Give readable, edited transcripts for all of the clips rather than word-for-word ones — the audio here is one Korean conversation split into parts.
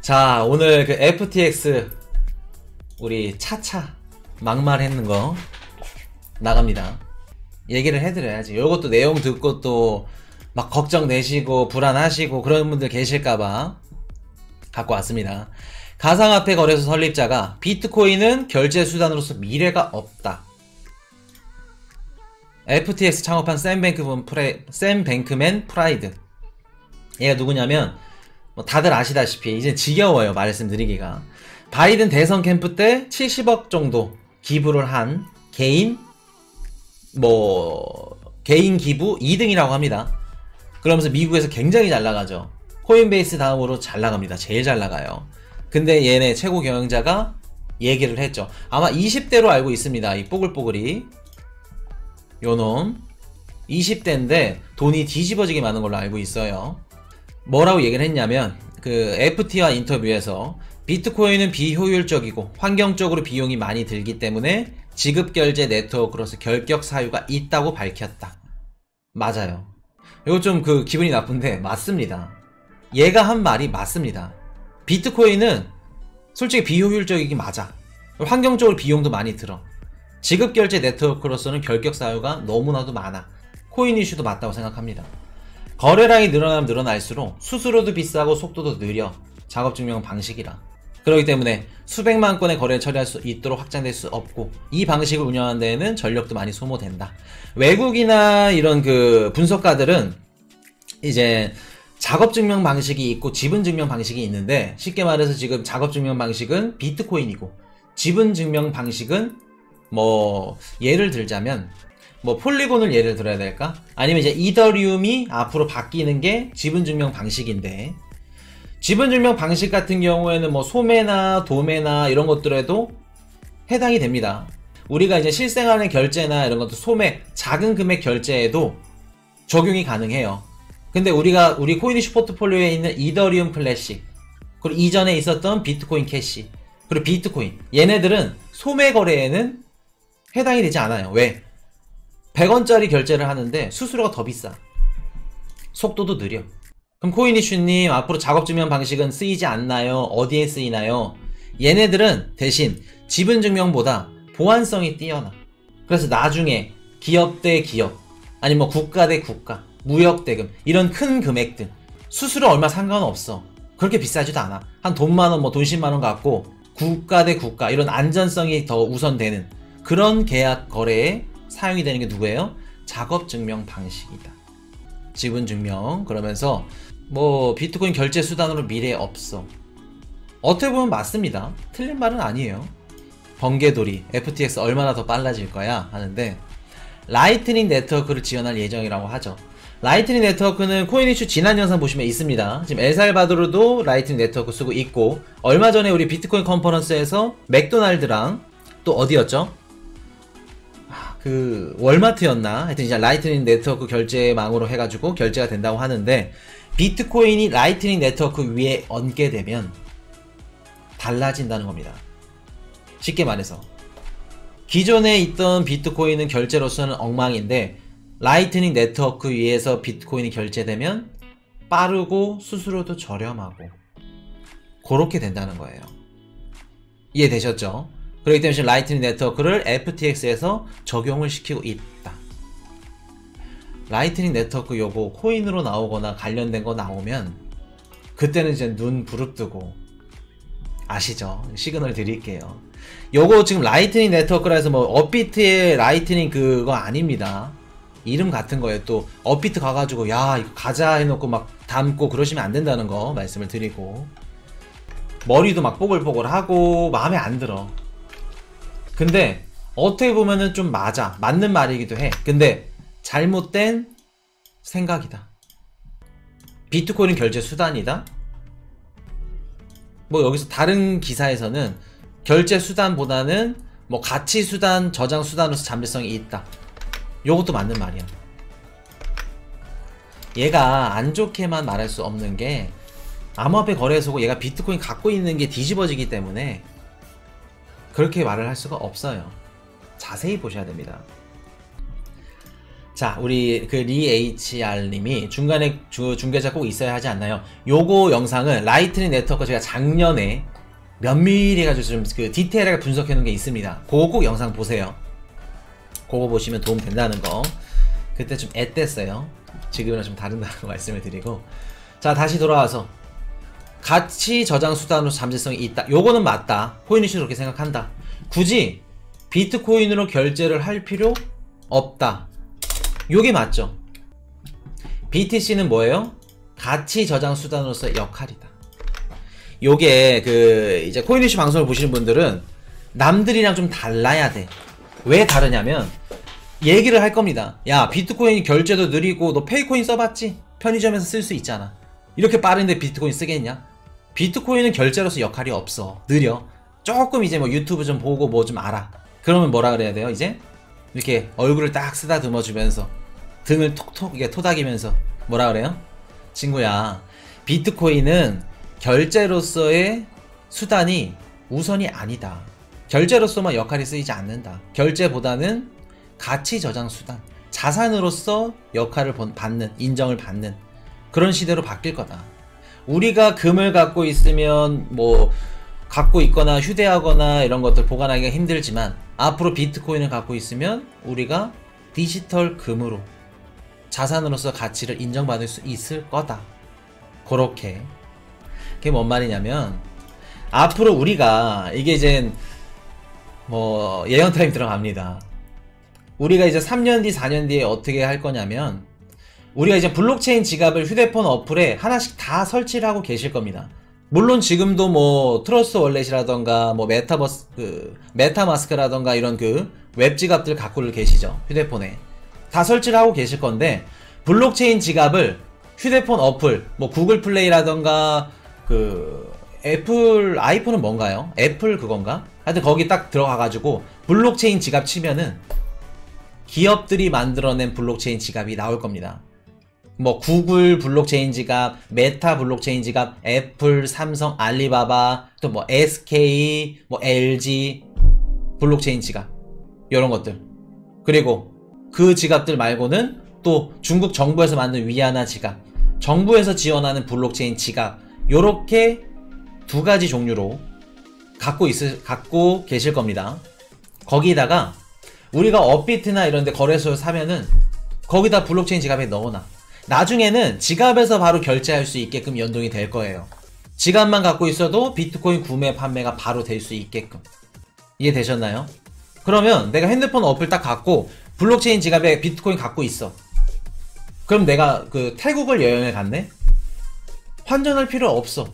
자, 오늘 그 FTX 우리 차차 막말했는 거 나갑니다. 얘기를 해드려야지. 요것도 내용 듣고 또 막 걱정되시고 불안하시고 그런 분들 계실까봐 갖고 왔습니다. 가상화폐 거래소 설립자가 비트코인은 결제 수단으로서 미래가 없다. FTX 창업한 샘 뱅크맨 프라이드. 얘가 누구냐면 뭐 다들 아시다시피 이제 지겨워요 말씀드리기가. 바이든 대선 캠프 때 70억 정도 기부를 한 개인 기부 2등이라고 합니다. 그러면서 미국에서 굉장히 잘 나가죠. 코인베이스 다음으로 잘 나갑니다. 제일 잘 나가요. 근데 얘네 최고 경영자가 얘기를 했죠. 아마 20대로 알고 있습니다. 이 뽀글뽀글이 요놈 20대인데 돈이 뒤집어지게 많은 걸로 알고 있어요. 뭐라고 얘기를 했냐면 그 FT와 인터뷰에서 비트코인은 비효율적이고 환경적으로 비용이 많이 들기 때문에 지급결제 네트워크로서 결격 사유가 있다고 밝혔다. 맞아요. 이거 좀 기분이 나쁜데 맞습니다. 얘가 한 말이 맞습니다. 비트코인은 솔직히 비효율적이긴 맞아. 환경적으로 비용도 많이 들어. 지급결제 네트워크로서는 결격 사유가 너무나도 많아. 코인 이슈도 맞다고 생각합니다. 거래량이 늘어나면 늘어날수록 수수료도 비싸고 속도도 느려. 작업증명 방식이라. 그렇기 때문에 수백만 건의 거래를 처리할 수 있도록 확장될 수 없고 이 방식을 운영하는 데에는 전력도 많이 소모된다. 외국이나 이런 분석가들은 이제 작업증명 방식이 있고 지분증명 방식이 있는데, 쉽게 말해서 지금 작업증명 방식은 비트코인이고 지분증명 방식은 예를 들자면 폴리곤을 예를 들어야 될까? 아니면 이제 이더리움이 앞으로 바뀌는 게 지분증명 방식인데, 지분증명 방식 같은 경우에는 소매나 도매나 이런 것들에도 해당이 됩니다. 우리가 이제 실생활의 결제나 이런 것도 소매, 작은 금액 결제에도 적용이 가능해요. 근데 우리 코인이슈 포트폴리오에 있는 이더리움 클래식, 그리고 이전에 있었던 비트코인 캐시, 그리고 비트코인, 얘네들은 소매 거래에는 해당이 되지 않아요. 왜? 100원짜리 결제를 하는데 수수료가 더 비싸. 속도도 느려. 그럼 코인이슈님 앞으로 작업증명 방식은 쓰이지 않나요? 어디에 쓰이나요? 얘네들은 대신 지분증명보다 보안성이 뛰어나. 그래서 나중에 기업 대 기업, 아니면 국가 대 국가, 무역대금 이런 큰 금액들 수수료 얼마 상관없어. 그렇게 비싸지도 않아. 한 돈 많원, 돈 10만원 갖고 국가 대 국가 이런 안전성이 더 우선되는 그런 계약 거래에 사용이 되는 게 누구예요? 작업증명 방식이다. 지분증명. 그러면서 비트코인 결제 수단으로 미래에 없어. 어떻게 보면 맞습니다. 틀린 말은 아니에요. 번개돌이 FTX 얼마나 더 빨라질 거야 하는데, 라이트닝 네트워크를 지원할 예정이라고 하죠. 라이트닝 네트워크는 코인이슈 지난 영상 보시면 있습니다. 지금 엘살바도르도 라이트닝 네트워크 쓰고 있고, 얼마 전에 우리 비트코인 컨퍼런스에서 맥도날드랑 또 어디였죠? 월마트였나? 하여튼 이제 라이트닝 네트워크 결제망으로 해가지고 결제가 된다고 하는데, 비트코인이 라이트닝 네트워크 위에 얹게 되면 달라진다는 겁니다. 쉽게 말해서 기존에 있던 비트코인은 결제로서는 엉망인데, 라이트닝 네트워크 위에서 비트코인이 결제되면 빠르고 수수료도 저렴하고 그렇게 된다는 거예요. 이해되셨죠? 그렇기 때문에 지금 라이트닝 네트워크를 FTX에서 적용을 시키고 있다. 라이트닝 네트워크 요거 코인으로 나오거나 관련된 거 나오면 그때는 이제 눈 부릅뜨고, 아시죠? 시그널 드릴게요. 요거 지금 라이트닝 네트워크라 해서 업비트의 라이트닝 그거 아닙니다. 이름 같은 거예요. 또 업비트 가가지고 야 이거 가자 해놓고 막 담고 그러시면 안 된다는 거 말씀을 드리고, 머리도 막 뽀글뽀글하고 마음에 안 들어. 근데 어떻게 보면은 좀 맞는 말이기도 해. 근데 잘못된 생각이다. 비트코인은 결제 수단이다. 여기서 다른 기사에서는 결제 수단보다는 가치 수단, 저장 수단으로서 잠재성이 있다. 요것도 맞는 말이야. 얘가 안 좋게만 말할 수 없는 게, 암호화폐 거래소고 얘가 비트코인 갖고 있는 게 뒤집어지기 때문에 그렇게 말을 할 수가 없어요. 자세히 보셔야 됩니다. 자, 우리 그 리HR님이 중간에 중계자 꼭 있어야 하지 않나요? 요거 영상은 라이트닝 네트워크 제가 작년에 면밀히 해가지고 좀 그 디테일하게 분석해 놓은 게 있습니다. 그거 꼭 영상 보세요. 그거 보시면 도움 된다는 거. 그때 좀 앳됐어요. 지금은 좀 다른다는 거 말씀을 드리고. 자, 다시 돌아와서 가치 저장 수단으로 잠재성이 있다. 요거는 맞다. 코인이슈도 그렇게 생각한다. 굳이 비트코인으로 결제를 할 필요 없다. 요게 맞죠. BTC는 뭐예요? 가치 저장 수단으로서의 역할이다. 요게 그 이제 코인이슈 방송을 보시는 분들은 남들이랑 좀 달라야 돼. 왜 다르냐면 얘기를 할 겁니다. 야, 비트코인 결제도 느리고 너 페이코인 써봤지? 편의점에서 쓸 수 있잖아. 이렇게 빠른데 비트코인 쓰겠냐? 비트코인은 결제로서 역할이 없어. 느려. 조금 이제 뭐 유튜브 좀 보고 뭐 좀 알아. 그러면 뭐라 그래야 돼요? 이제 이렇게 얼굴을 딱 쓰다듬어 주면서 등을 톡톡 이게 토닥이면서 뭐라 그래요? 친구야, 비트코인은 결제로서의 수단이 우선이 아니다. 결제로서만 역할이 쓰이지 않는다. 결제보다는 가치 저장 수단, 자산으로서 역할을 받는, 인정을 받는 그런 시대로 바뀔 거다. 우리가 금을 갖고 있으면 뭐 갖고 있거나 휴대하거나 이런 것들 보관하기가 힘들지만 앞으로 비트코인을 갖고 있으면 우리가 디지털 금으로 자산으로서 가치를 인정받을 수 있을 거다. 그렇게. 그게 뭔 말이냐면 앞으로 우리가 이게 이제 뭐 예언 타임 들어갑니다. 우리가 이제 3년 뒤 4년 뒤에 어떻게 할 거냐면 우리가 이제 블록체인 지갑을 휴대폰 어플에 하나씩 다 설치를 하고 계실 겁니다. 물론 지금도 뭐 트러스트 월렛이라던가 뭐 메타마스크라던가 이런 그 웹 지갑들 갖고 계시죠. 휴대폰에 다 설치를 하고 계실 건데 블록체인 지갑을 휴대폰 어플 뭐 구글 플레이라던가 그 애플 아이폰은 뭔가요? 애플 그건가? 하여튼 거기 딱 들어가가지고 블록체인 지갑 치면은 기업들이 만들어낸 블록체인 지갑이 나올 겁니다. 뭐 구글 블록체인 지갑, 메타 블록체인 지갑, 애플, 삼성, 알리바바, 또 뭐 SK, 뭐 LG 블록체인 지갑 이런 것들. 그리고 그 지갑들 말고는 또 중국 정부에서 만든 위아나 지갑, 정부에서 지원하는 블록체인 지갑, 요렇게 두 가지 종류로 갖고 계실 겁니다. 거기다가 우리가 업비트나 이런 데 거래소에 사면은 거기다 블록체인 지갑에 넣어놔. 나중에는 지갑에서 바로 결제할 수 있게끔 연동이 될 거예요. 지갑만 갖고 있어도 비트코인 구매 판매가 바로 될 수 있게끔. 이해되셨나요? 그러면 내가 핸드폰 어플 딱 갖고 블록체인 지갑에 비트코인 갖고 있어. 그럼 내가 그 태국을 여행을 갔네? 환전할 필요 없어.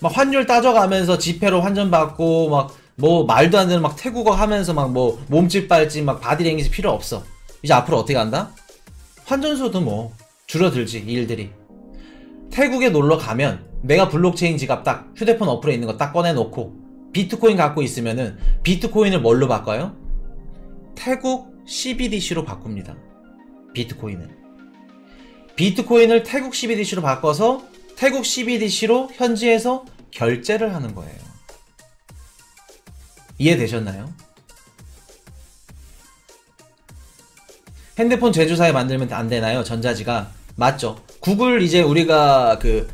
막 환율 따져가면서 지폐로 환전받고 막 뭐 말도 안 되는 막 태국어 하면서 막 뭐 몸집 빨지 막 바디랭귀지 필요 없어. 이제 앞으로 어떻게 한다? 환전소도 뭐 줄어들지 일들이. 태국에 놀러 가면 내가 블록체인 지갑 딱 휴대폰 어플에 있는 거 딱 꺼내놓고 비트코인 갖고 있으면은 비트코인을 뭘로 바꿔요? 태국 CBDC로 바꿉니다. 비트코인을 태국 CBDC로 바꿔서 태국 CBDC로 현지에서 결제를 하는 거예요. 이해되셨나요? 핸드폰 제조사에 만들면 안 되나요? 전자지갑. 맞죠. 구글 이제 우리가 그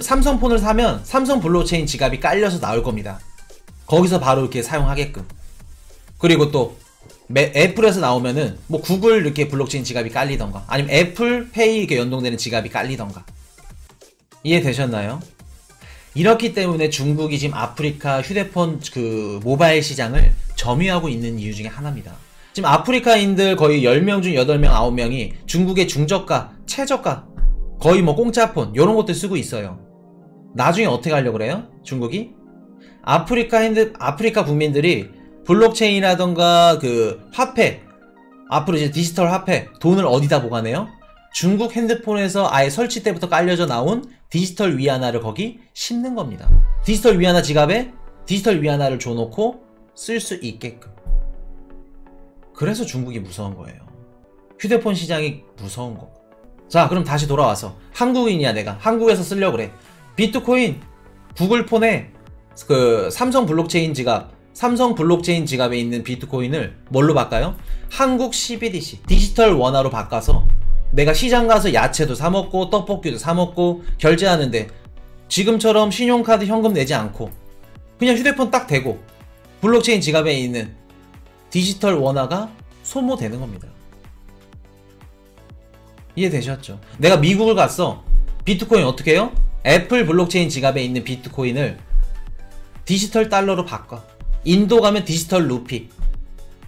삼성폰을 사면 삼성 블록체인 지갑이 깔려서 나올 겁니다. 거기서 바로 이렇게 사용하게끔. 그리고 또 애플에서 나오면은 뭐 구글 이렇게 블록체인 지갑이 깔리던가 아니면 애플 페이 이렇게 연동되는 지갑이 깔리던가. 이해되셨나요? 이렇기 때문에 중국이 지금 아프리카 휴대폰 그 모바일 시장을 점유하고 있는 이유 중에 하나입니다. 지금 아프리카인들 거의 10명 중 8명, 9명이 중국의 중저가, 최저가, 거의 뭐 공짜폰 요런 것들 쓰고 있어요. 나중에 어떻게 하려고 그래요? 중국이? 아프리카 국민들이 블록체인이라던가 그 화폐, 앞으로 이제 디지털 화폐, 돈을 어디다 보관해요? 중국 핸드폰에서 아예 설치 때부터 깔려져 나온 디지털 위안화를 거기 심는 겁니다. 디지털 위안화 지갑에 디지털 위안화를 줘놓고 쓸 수 있게끔. 그래서 중국이 무서운 거예요. 휴대폰 시장이 무서운 거고. 자, 그럼 다시 돌아와서 한국인이야 내가. 한국에서 쓰려고 그래. 비트코인 구글폰에 그 삼성 블록체인 지갑 삼성 블록체인 지갑에 있는 비트코인을 뭘로 바꿔요? 한국 CBDC 디지털 원화로 바꿔서 내가 시장 가서 야채도 사 먹고 떡볶이도 사 먹고 결제하는데 지금처럼 신용카드 현금 내지 않고 그냥 휴대폰 딱 대고 블록체인 지갑에 있는 디지털 원화가 소모되는 겁니다. 이해되셨죠? 내가 미국을 갔어. 비트코인 어떻게 해요? 애플 블록체인 지갑에 있는 비트코인을 디지털 달러로 바꿔. 인도 가면 디지털 루피,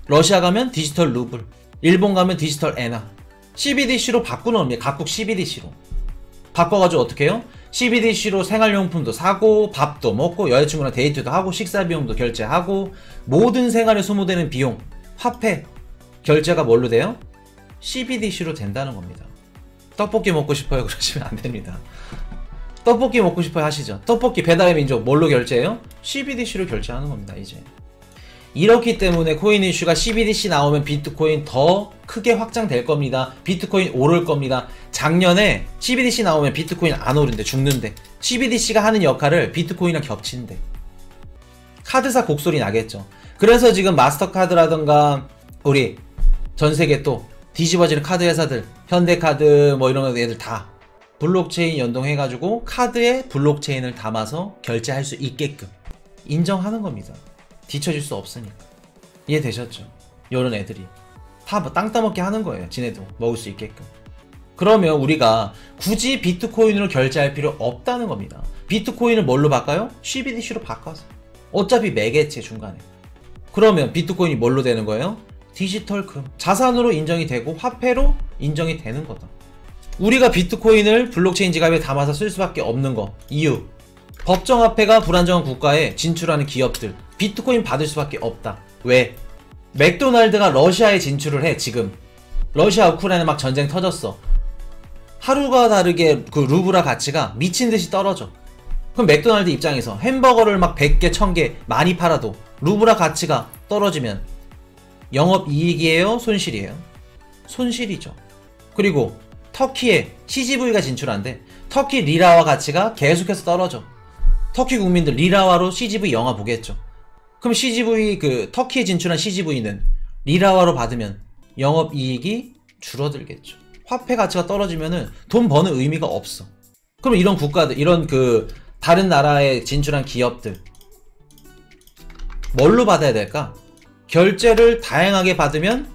러시아 가면 디지털 루블, 일본 가면 디지털 에나. CBDC로 바꾸는 겁니다. 각국 CBDC로 바꿔가지고 어떻게 해요? CBDC로 생활용품도 사고 밥도 먹고 여자친구랑 데이트도 하고 식사 비용도 결제하고 모든 생활에 소모되는 비용, 화폐 결제가 뭘로 돼요? CBDC로 된다는 겁니다. 떡볶이 먹고 싶어요? 그러시면 안 됩니다. 떡볶이 먹고 싶어요 하시죠. 떡볶이 배달의 민족 뭘로 결제해요? CBDC로 결제하는 겁니다. 이제 이렇기 때문에 코인 이슈가 CBDC 나오면 비트코인 더 크게 확장될 겁니다. 비트코인 오를 겁니다. 작년에 CBDC 나오면 비트코인 안 오른대, 죽는데 CBDC가 하는 역할을 비트코인이랑 겹친대. 카드사 곡소리 나겠죠. 그래서 지금 마스터카드라던가 우리 전세계 또 뒤집어지는 카드 회사들 현대카드 뭐 이런 애들 다 블록체인 연동해가지고 카드에 블록체인을 담아서 결제할 수 있게끔 인정하는 겁니다. 뒤처질 수 없으니까. 이해되셨죠? 요런 애들이 다 땅 따먹게 하는 거예요. 지네도 먹을 수 있게끔. 그러면 우리가 굳이 비트코인으로 결제할 필요 없다는 겁니다. 비트코인을 뭘로 바꿔요? CBDC로 바꿔서. 어차피 매개체 중간에. 그러면 비트코인이 뭘로 되는 거예요? 디지털 금. 자산으로 인정이 되고 화폐로 인정이 되는 거다. 우리가 비트코인을 블록체인 지갑에 담아서 쓸 수밖에 없는 거. 이유. 법정화폐가 불안정한 국가에 진출하는 기업들 비트코인 받을 수밖에 없다. 왜? 맥도날드가 러시아에 진출을 해. 지금 러시아 우크라이나 막 전쟁 터졌어. 하루가 다르게 그 루브라 가치가 미친듯이 떨어져. 그럼 맥도날드 입장에서 햄버거를 막 100개 1000개 많이 팔아도 루브라 가치가 떨어지면 영업이익이에요? 손실이에요? 손실이죠. 그리고 터키에 CGV가 진출한대. 터키 리라화 가치가 계속해서 떨어져. 터키 국민들 리라화로 CGV 영화 보겠죠. 그럼 CGV 그 터키에 진출한 CGV는 리라화로 받으면 영업이익이 줄어들겠죠. 화폐 가치가 떨어지면은 돈 버는 의미가 없어. 그럼 이런 국가들, 이런 그 다른 나라에 진출한 기업들 뭘로 받아야 될까? 결제를 다양하게 받으면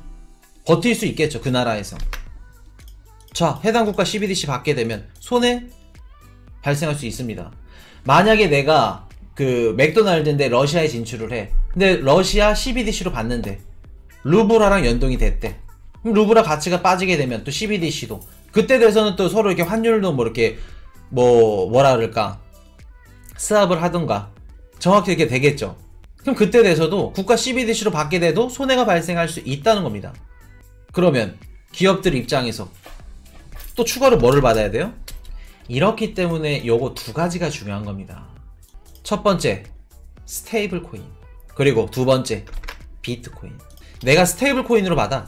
버틸 수 있겠죠. 그 나라에서. 자, 해당 국가 CBDC 받게 되면 손해 발생할 수 있습니다. 만약에 내가 그 맥도날드인데 러시아에 진출을 해. 근데 러시아 CBDC로 받는데 루브라랑 연동이 됐대. 그럼 루브라 가치가 빠지게 되면 또 CBDC도 그때 돼서는 또 서로 이렇게 환율도 뭐 이렇게 뭐라 그럴까 스왑을 하던가 정확히 이렇게 되겠죠. 그럼 그때 돼서도 국가 CBDC로 받게 돼도 손해가 발생할 수 있다는 겁니다. 그러면 기업들 입장에서 또 추가로 뭐를 받아야 돼요? 이렇기 때문에 요거 두 가지가 중요한 겁니다. 첫 번째 스테이블 코인, 그리고 두 번째 비트코인. 내가 스테이블 코인으로 받아.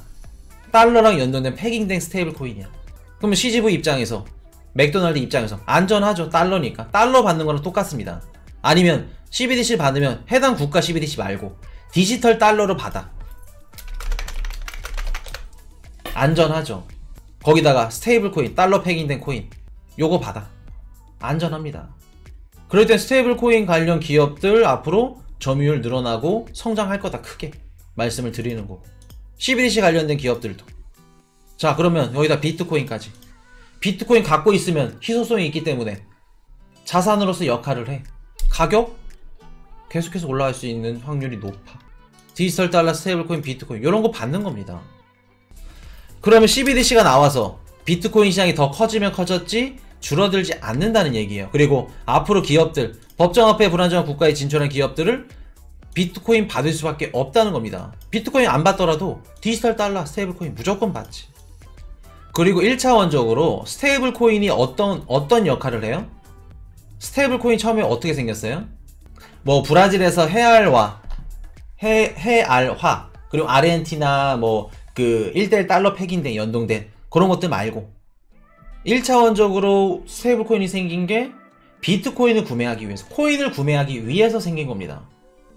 달러랑 연동된 패깅된 스테이블 코인이야. 그러면 CGV 입장에서 맥도날드 입장에서 안전하죠. 달러니까. 달러 받는 거랑 똑같습니다. 아니면 CBDC를 받으면 해당 국가 CBDC 말고 디지털 달러로 받아. 안전하죠. 거기다가 스테이블 코인, 달러 패깅된 코인 요거 받아. 안전합니다. 그럴 땐 스테이블 코인 관련 기업들 앞으로 점유율 늘어나고 성장할 거다. 크게 말씀을 드리는 거고, CBDC 관련된 기업들도. 자, 그러면 여기다 비트코인까지. 비트코인 갖고 있으면 희소성이 있기 때문에 자산으로서 역할을 해. 가격 계속해서 올라갈 수 있는 확률이 높아. 디지털 달러, 스테이블 코인, 비트코인 이런 거 받는 겁니다. 그러면 CBDC가 나와서 비트코인 시장이 더 커지면 커졌지 줄어들지 않는다는 얘기예요. 그리고 앞으로 기업들, 법정화폐 불안정한 국가에 진출한 기업들을 비트코인 받을 수밖에 없다는 겁니다. 비트코인 안 받더라도 디지털 달러, 스테이블 코인 무조건 받지. 그리고 1차원적으로 스테이블 코인이 어떤 역할을 해요? 스테이블 코인 처음에 어떻게 생겼어요? 뭐 브라질에서 헤알화, 그리고 아르헨티나 뭐 그 1대1 달러 패깅된 연동된 그런 것들 말고 1차원적으로 스테이블 코인이 생긴 게 비트코인을 구매하기 위해서, 코인을 구매하기 위해서 생긴 겁니다.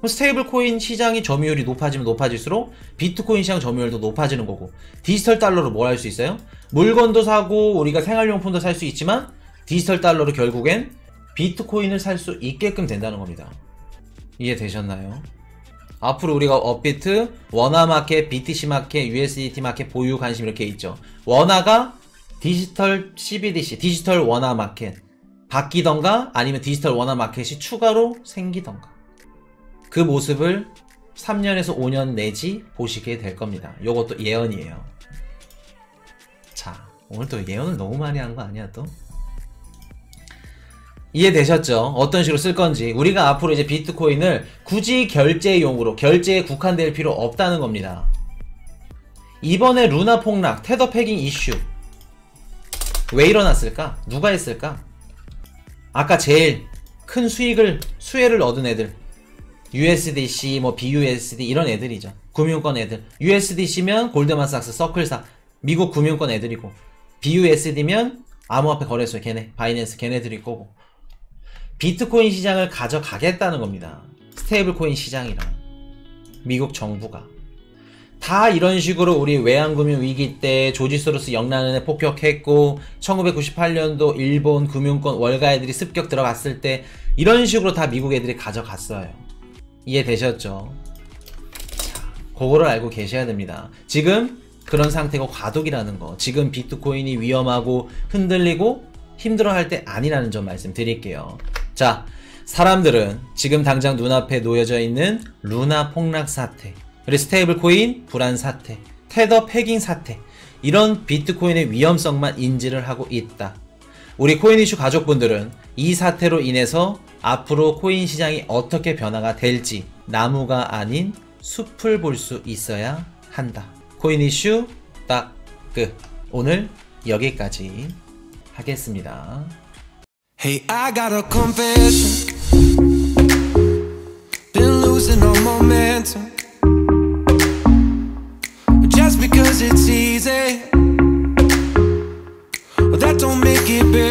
그럼 스테이블 코인 시장이 점유율이 높아지면 높아질수록 비트코인 시장 점유율도 높아지는 거고, 디지털 달러로 뭘 할 수 있어요? 물건도 사고 우리가 생활용품도 살 수 있지만 디지털 달러로 결국엔 비트코인을 살 수 있게끔 된다는 겁니다. 이해되셨나요? 앞으로 우리가 업비트, 원화마켓, BTC 마켓, USDT 마켓 보유 관심 이렇게 있죠. 원화가 디지털 CBDC, 디지털 원화 마켓 바뀌던가 아니면 디지털 원화 마켓이 추가로 생기던가, 그 모습을 3년에서 5년 내지 보시게 될 겁니다. 요것도 예언이에요. 자, 오늘 또 예언을 너무 많이 한 거 아니야 또? 이해되셨죠? 어떤 식으로 쓸 건지. 우리가 앞으로 이제 비트코인을 굳이 결제용으로, 결제에 국한될 필요 없다는 겁니다. 이번에 루나 폭락, 테더 패깅 이슈 왜 일어났을까? 누가 했을까? 아까 제일 큰 수혜를 얻은 애들, USDC, 뭐 BUSD 이런 애들이죠. 금융권 애들. USDC면 골드만삭스, 서클사, 미국 금융권 애들이고, BUSD면 암호화폐 거래소 걔네, 바이낸스 걔네들이 거고, 비트코인 시장을 가져가겠다는 겁니다. 스테이블 코인 시장이랑 미국 정부가 다 이런 식으로 우리 외환금융 위기 때 조지 소로스 영란은행 폭격했고, 1998년도 일본 금융권 월가 애들이 습격 들어갔을 때 이런 식으로 다 미국 애들이 가져갔어요. 이해되셨죠? 자, 그거를 알고 계셔야 됩니다. 지금 그런 상태가 과도기라는 거, 지금 비트코인이 위험하고 흔들리고 힘들어할 때 아니라는 점 말씀드릴게요. 자, 사람들은 지금 당장 눈앞에 놓여져 있는 루나 폭락 사태, 그리고 스테이블 코인 불안 사태, 테더 패깅 사태, 이런 비트코인의 위험성만 인지를 하고 있다. 우리 코인 이슈 가족분들은 이 사태로 인해서 앞으로 코인 시장이 어떻게 변화가 될지 나무가 아닌 숲을 볼 수 있어야 한다. 코인 이슈 딱 끝. 오늘 여기까지 하겠습니다. Hey, I got a confession. Been losing all momentum. Just because it's easy, well, that don't make it better.